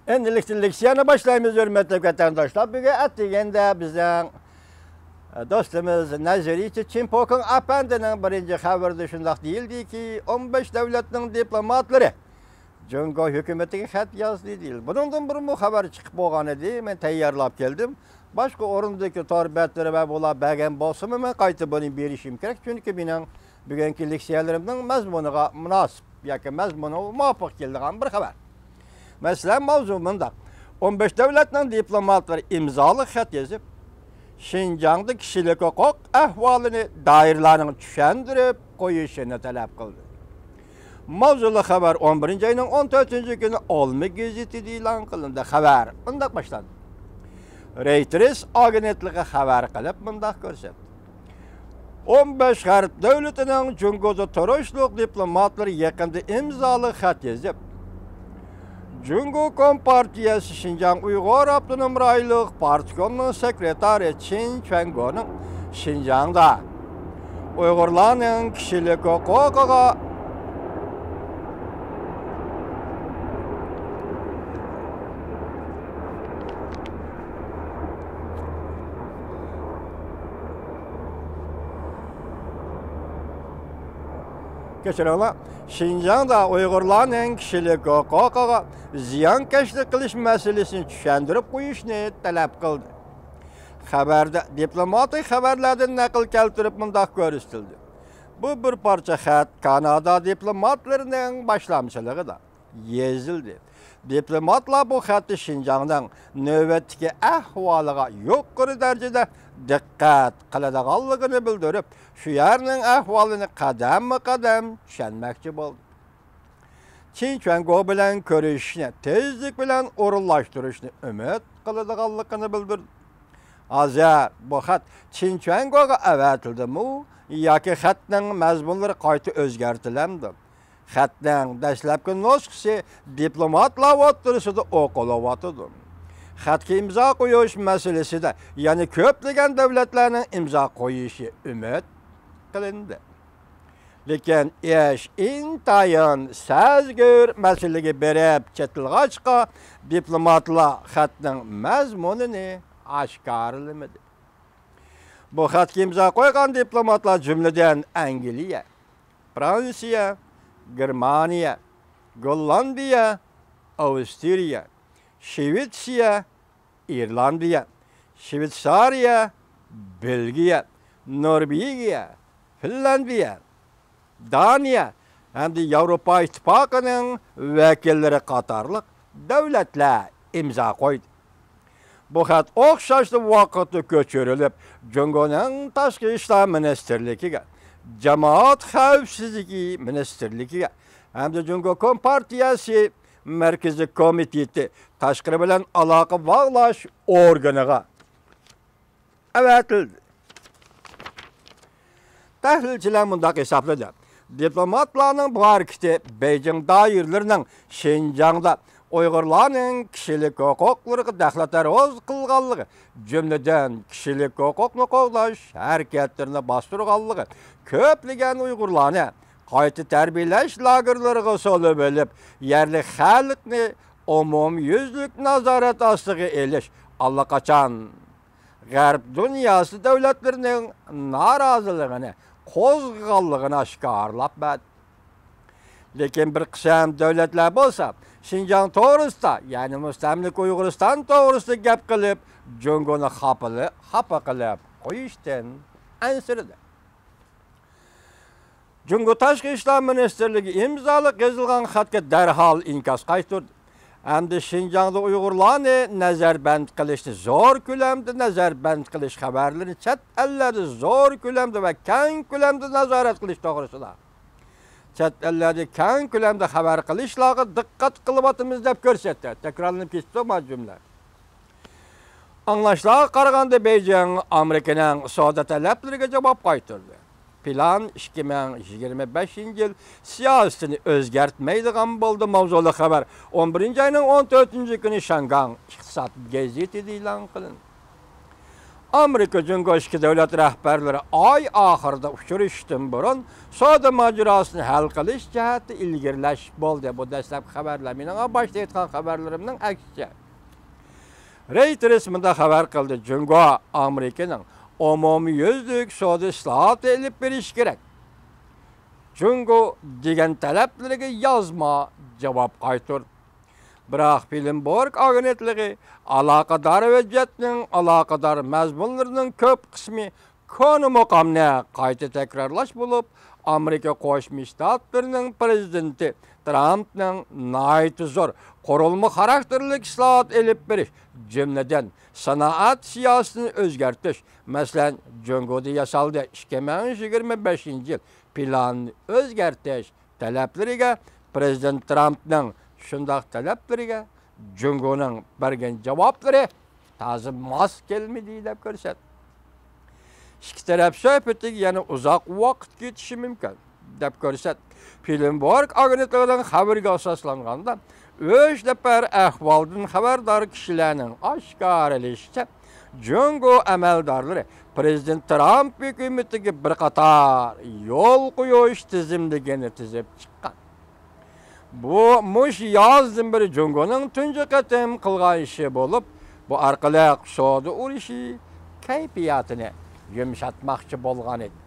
Endilikli leksiyonu başlayımız hürmetli vatandaşlar. Bugün ettiğinde bizden dostumuz Naziri Çimpok'un apandının birinci haberi şundak değildi ki 15 devletinin diplomatları Cungo hükümetine xat yazdı değil. Bundan bir haber çıkıp olğan idi. Men tayyorlap geldim. Başka orundaki torbetleri ve bula bəgən bolsam men qaytıb bunu berişim kerak. Çünkü benim bugünkü leksiyelerimden mazmunuga münasib yoki mazmunu muvafiq kelgan bir haber. Mesela mavzumunda 15 devletin diplomatları imzalı xat yazıp Şinjan'da kişilik hukuk ahvalını dairlerini düşendirip koyuşunu talep kıldı. Mavzulu haber 11. ayının 14. günü Olma Gazeti ilan kılındı. Haber bundak başlandı. Reuters agentliği haber kılıp bundak görsetdi. 15 Garip devletinin Cungo'da teröristlik diplomatları yakında imzalı xat yazıp Cungo Kompartiyası Şinjan Uyghur Abdunum Raylık Partikonun sekreteri Çin Çengo'nun Şinjan'da Uygurların kişilik hukuka Şinjan'da Uygurların kişilik hukuka ziyankeşlik kılış meselesini düşendirip koyuşunu talep kıldı. Haberde diplomatik haberlerden nakil keltirip mundak görüstüldü. Bu bir parça xat Kanada diplomatlarının başlamçılığı da yazıldı. Diplomatlar bu xatı Şinjan'dan növbetdeki ahvalıga yuqori derecede dikkat qiladiganligini bildirip, şu yerning ahvalini qadam-qadam tushunmoqchi bo'ldi. Çin Çengo bilan ko'rishishni tezlik bilan o'rinlashtirishni umid qiladiganligini bildirdi. Hozir bu xat Çin Çengoga avatildi-mi yoki xatning mazmunlari qayta o'zgartilamdi? Xatning dastlabki nusxasi diplomatlar o'rtasida o'qilyapti. Xatga imzo qo'yish masalasida ya'ni ko'plagan davlatlarning imzo qo'yishi umid qilindi. Lekin ish intayin sazgir masalaga berib ketilg'achqa diplomatlar xatning mazmunini oshkorlamadi. Bu xatga imzo qo'ygan diplomatlar jumladan Angliya, Fransiya, Germaniya, Gollandiya, Avstriya, Şvetsiya, İrlandiya, Şveysariya, Belgiya, Norvegiya, Finlandiya, Daniya hem de Avrupa İttifakı'nın vekilleri qatarlıq devletler imza koydu. Bu xat o'xshashli vaqtda ko'chirilib, Cungo'ning Tashqi ishlar ministerligiga, Jamoat xavfsizligi ministerligiga hamda Cungo Kompartiyasi Merkezi Komiteti tashqari bilan aloqa bog'lash organiga avatildi. Tahlilchilar mundaq hisobladi. Diplomatlarning bu harakati Beijing doiralarining Şinjan'da Uygurlarning kişilik huquqlariga daxlatarvoz qilganligi, jumladan kişilik huquqni qo'llash harakatlarini bostirganligi, ko'plagan Uygurlarni qayta tarbiyalash lagerlariga solib olib, yerli xalqni umumyuzlik nazorat ostiga elish allaqachon G'arb dunyosi davlatlarining noroziligini qo'zg'aganligini oshkorlab berdi. Lekin bir qism davlatlar bo'lsa, Şinjan to'g'risida, ya'ni mustamlik Uyg'uriston to'g'risida gap qilib, Cungoni xafa qilib qo'yishdan ansirdi. Cungo Tashqi ishlar ministerligi imzoli yozilgan xatga darhol inkos qaytardi. Hamda Şinjanda Uyg'urlarni nazarband qilishni zo'r ko'lamda nazarband qilish xabarlarini chet ellarda zo'r ko'lamda va keng ko'lamda nazorat qilish to'g'risida chet ellarda keng ko'lamda xabar qilishlarga diqqat qilyapmiz deb ko'rsatdi. Takrorlanib ketdi bu jumla. Anglashlarga qaraganda Beijing Amerikaning savdo talablariga javob qaytardi. Plan 2025-yil siyosatini o'zgartmaydigan bo'ldi. Mavzuli xabar 11. ayning 14. kuni Shangang Iqtisod gazetida e'lon qilindi. Amerika Cumhurbaşkanı devlet rəhbərləri ay axırda uçuruşdan burun savdo macerasını hal qilish jihati ilgirlash bo'ldi. Bu dastlab xabarlar. Mening boshda aytgan xabarlarimning aksicha. Reuters mında xabar qildi. Cumhurbaşkanı Amerikaning umumiyüzlük savdo islohoti elib berish kerak. Cumhurbaşkanı degan talablariga yozma javob qaytardi. Biroq Bloomberg agentligi aloqador vaziyatning aloqador mazmunlarining ko'p qismi konu maqomni qayta takrorlash bo'lib, Amerika Qo'shma Shtatlarining prezidenti Trumpning nayt zo'r qurilma xarakterli islohot elib berish, jumladan sanoat siyosatini o'zgartirish, masalan, Jongoda yasaldi 2025-yil planni o'zgartirish talablariga prezident Trumpning shundaq talablariga Jungoning bergan javoblari ta'zim mos kelmadi deb ko'rsatdi. Ikki taraf suhbatiga yana uzoq vaqt ketishi mumkin deb ko'rsatdi. Bloomberg agentligining xabariga asoslanganda, o'sha nafar ahvoldan xabardor kishilarning oshkorlashicha, Jungo amaldorlari prezident Trump hukumatiga bir qator yo'l qo'yish tizimligini tuzib chiqqan. Bu mush yozdan beri Jungoning tunji qatim qilgan ishi bo'lib, bu orqali savdo urushi kayfiyatini yumshatmoqchi bo'lgan edi.